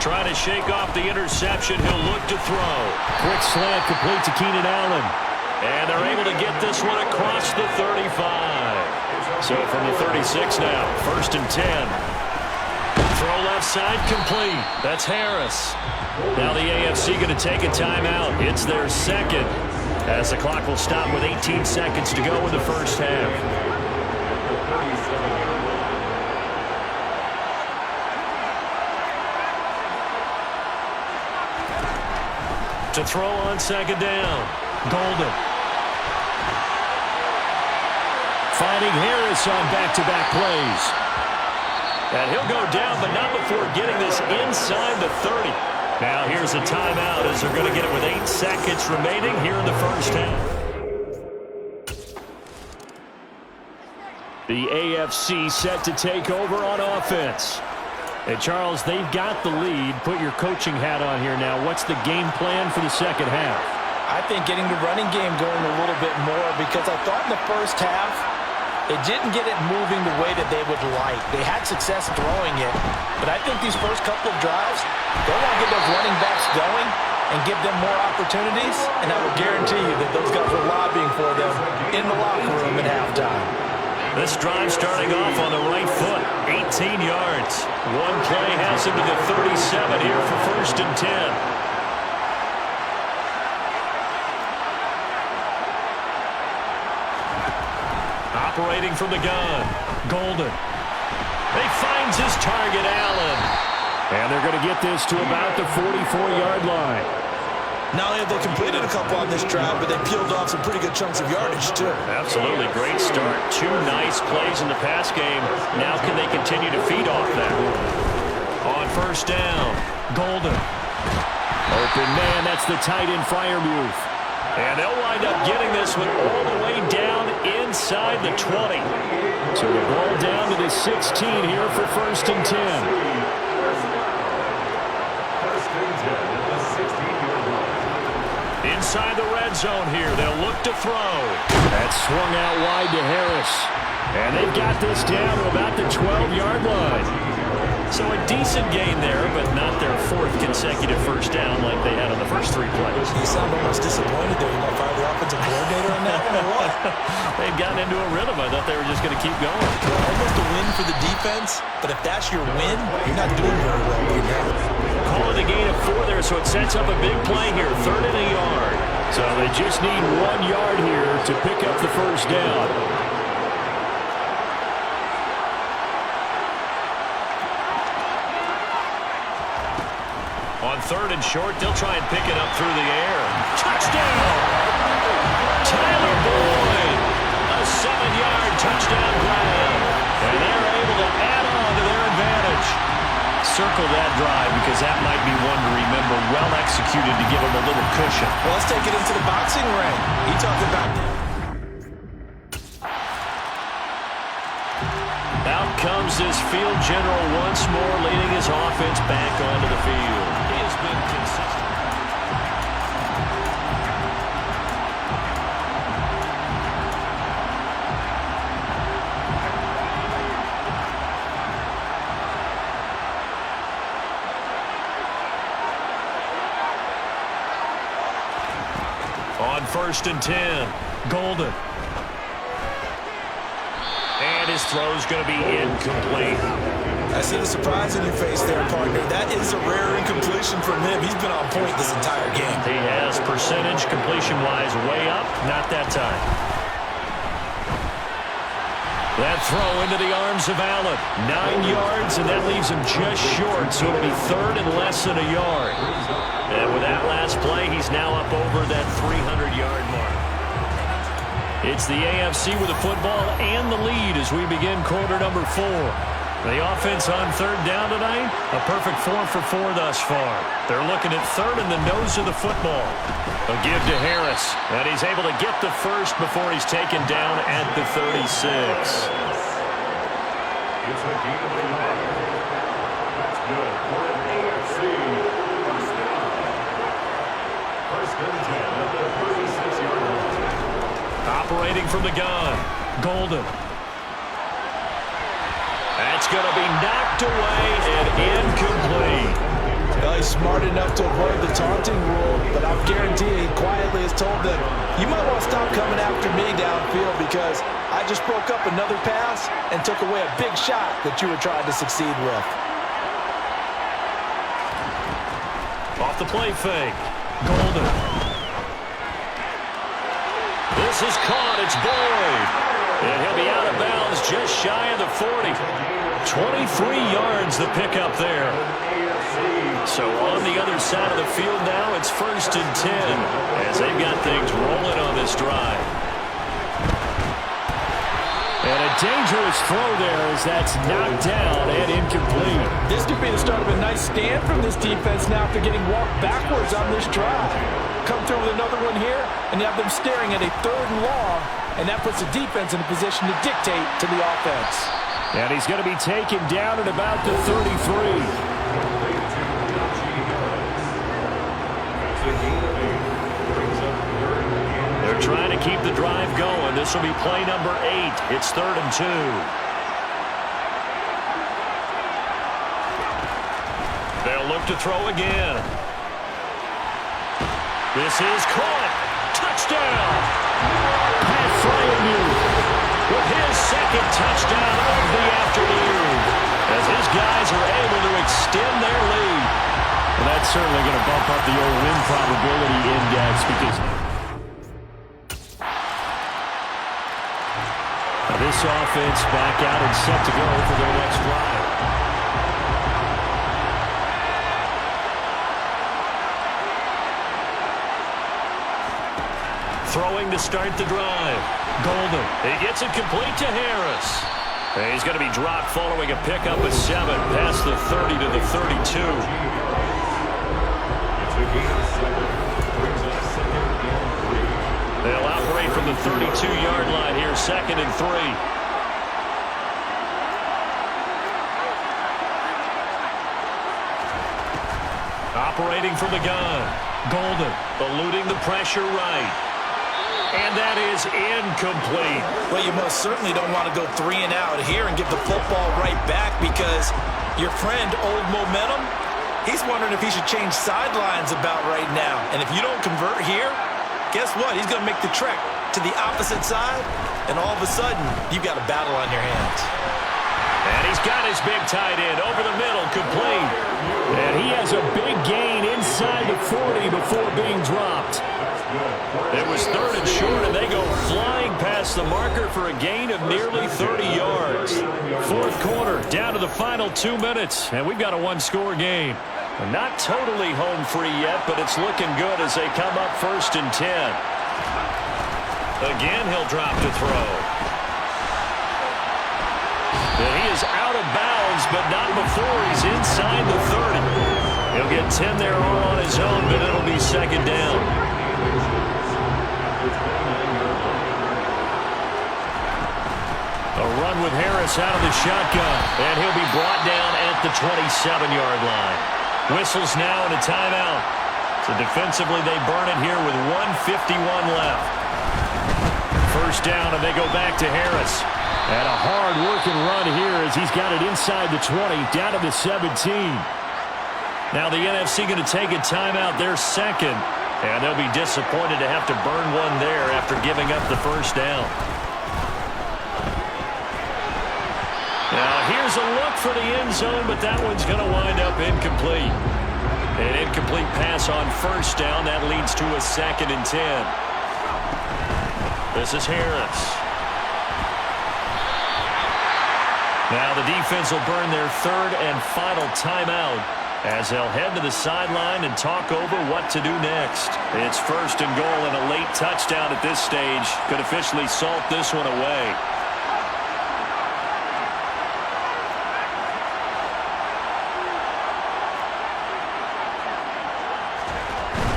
Trying to shake off the interception. He'll look to throw. Quick slant complete to Keenan Allen. And they're able to get this one across the 35. So from the 36 now, 1st and 10. Throw left side complete. That's Harris. Now the AFC going to take a timeout. It's their second, as the clock will stop with 18 seconds to go in the first half. To throw on second down. Golden. Finding Harris on back-to-back plays. And he'll go down, but not before getting this inside the 30. Now here's a timeout as they're going to get it with 8 seconds remaining here in the first half. The AFC set to take over on offense. And Charles, they've got the lead. Put your coaching hat on here now. What's the game plan for the second half? I think getting the running game going a little bit more, because I thought in the first half, it didn't get it moving the way that they would like. They had success throwing it, but I think these first couple of drives, they want to get those running backs going and give them more opportunities, and I will guarantee you that those guys were lobbying for them in the locker room at halftime. This drive starting off on the right foot, 18 yards. One play has him to the 37 here for 1st and 10. Operating from the gun, Golden. He finds his target, Allen. And they're going to get this to about the 44-yard line. Not only have they completed a couple on this drive, but they peeled off some pretty good chunks of yardage, too. Absolutely. Great start. 2 nice plays in the pass game. Now can they continue to feed off that? On first down, Golden. Open man, that's the tight end Freiermuth. And they'll wind up getting this one all the way down inside the 20. So the ball down to the 16 here for 1st and 10. Inside the red zone here, they'll look to throw. That's swung out wide to Harris. And they've got this down to about the 12-yard line. So a decent gain there, but not their 4th consecutive first down like they had on the first 3 plays. You sound almost disappointed there. You might fire the offensive coordinator on that one or what? They've gotten into a rhythm. I thought they were just going to keep going. Well, almost a win for the defense, but if that's your win, you're not doing very well right now. Calling a gain of 4 there, so it sets up a big play here. 3rd and a yard. So they just need 1 yard here to pick up the first down. On 3rd and short, they'll try and pick it up through the air. Touchdown! Tyler Boyd! A 7-yard touchdown grab. And they're able to add on to their advantage. Circle that drive because that might be one to remember. Well executed to give them a little cushion. Well, let's take it into the boxing ring. He talked about Out becomes this field general once more, leading his offense back onto the field. He has been consistent. On 1st and 10, Golden. And his throw's going to be incomplete. I see the surprise in your face there, partner. That is a rare incompletion from him. He's been on point this entire game. He has percentage completion-wise way up. Not that time. That throw into the arms of Allen. 9 yards, and that leaves him just short, so it'll be 3rd and less than a yard. And with that last play, he's now up over that 300-yard mark. It's the AFC with the football and the lead as we begin quarter number 4. The offense on 3rd down tonight, a perfect 4 for 4 thus far. They're looking at 3rd in the nose of the football. A give to Harris, and he's able to get the first before he's taken down at the 36. It's a game of the line. That's good for an AFC first down. 1st and 10 at the 36-yard line. Operating from the gun, Golden. That's going to be knocked away and incomplete. Well, he's smart enough to avoid the taunting rule, but I guarantee he quietly has told them, you might want to stop coming after me downfield because I just broke up another pass and took away a big shot that you were trying to succeed with. Off the play fake, Golden. This is caught. It's Boyd. And he'll be out of bounds just shy of the 40. 23 yards the pickup there. So on the other side of the field now, it's 1st and 10 as they've got things rolling on this drive. And a dangerous throw there as that's knocked down and incomplete. This could be the start of a nice stand from this defense now after getting walked backwards on this drive. Come through with another one here, and you have them staring at a 3rd and long, and that puts the defense in a position to dictate to the offense. And he's going to be taken down at about the 33. They're trying to keep the drive going. This will be play number 8. It's 3rd and 2. They'll look to throw again. This is caught. Touchdown. Pat Freiermuth with his 2nd touchdown of the afternoon as his guys are able to extend their lead. Well, that's certainly going to bump up the old win probability index because this offense back out and set to go for their next drive. Throwing to start the drive. Golden. He gets it complete to Harris. And he's going to be dropped following a pickup of 7 past the 30 to the 32. They'll operate from the 32-yard line here, 2nd and 3. Operating from the gun. Golden eluding the pressure right. And that is incomplete. Well, you most certainly don't want to go 3 and out here and give the football right back because your friend, Old Momentum, he's wondering if he should change sidelines about right now. And if you don't convert here, guess what? He's going to make the trek to the opposite side, and all of a sudden, you've got a battle on your hands. And he's got his big tight end over the middle, complete. And he has a big gain inside the 40 before being dropped. It was 3rd and short, and they go flying past the marker for a gain of nearly 30 yards. 4th quarter, down to the final 2 minutes, and we've got a 1-score game. Not totally home free yet, but it's looking good as they come up 1st and 10. Again, he'll drop to throw. And he is out of bounds, but not before he's inside the 30. He'll get 10 there all on his own, but it'll be 2nd down. A They'll run with Harris out of the shotgun, and he'll be brought down at the 27-yard line. Whistles now and a timeout. So defensively, they burn it here with 1:51 left. First down, and they go back to Harris. And a hard-working run here as he's got it inside the 20, down to the 17. Now the NFC going to take a timeout, their second. And they'll be disappointed to have to burn one there after giving up the first down. Now here's a look for the end zone, but that one's going to wind up incomplete. An incomplete pass on first down. That leads to a 2nd and 10. This is Harris. Now the defense will burn their 3rd and final timeout as they'll head to the sideline and talk over what to do next. It's 1st and goal, and a late touchdown at this stage could officially salt this one away.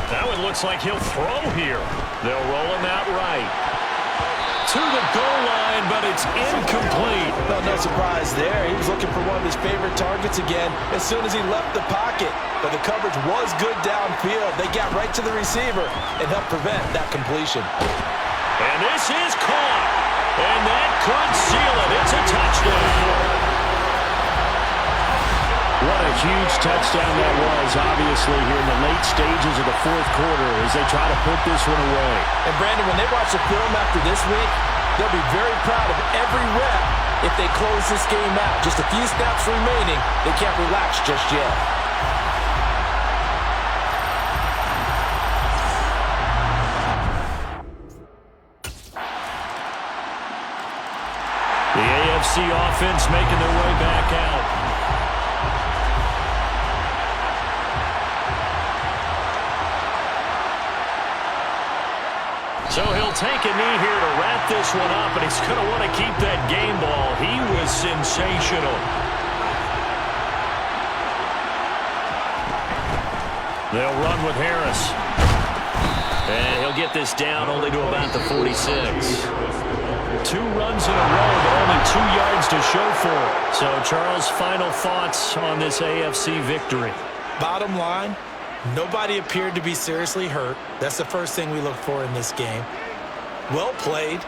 That one looks like he'll throw here. They'll roll him out right. To the goal line, but it's incomplete. Well, no surprise there. He was looking for one of his favorite targets again as soon as he left the pocket. But the coverage was good downfield. They got right to the receiver and helped prevent that completion. And this is caught. And that could seal it. It's a touchdown. What a huge touchdown that was, obviously, here in the late stages of the 4th quarter as they try to put this one away. And, Brandon, when they watch the film after this week, they'll be very proud of every rep if they close this game out. Just a few snaps remaining. They can't relax just yet. The AFC offense making their way back out. So he'll take a knee here to wrap this one up, and he's going to want to keep that game ball. He was sensational. They'll run with Harris. And he'll get this down only to about the 46. 2 runs in a row, but only 2 yards to show for it. So, Charles, final thoughts on this AFC victory? Bottom line, nobody appeared to be seriously hurt. That's the first thing we look for in this game. Well played.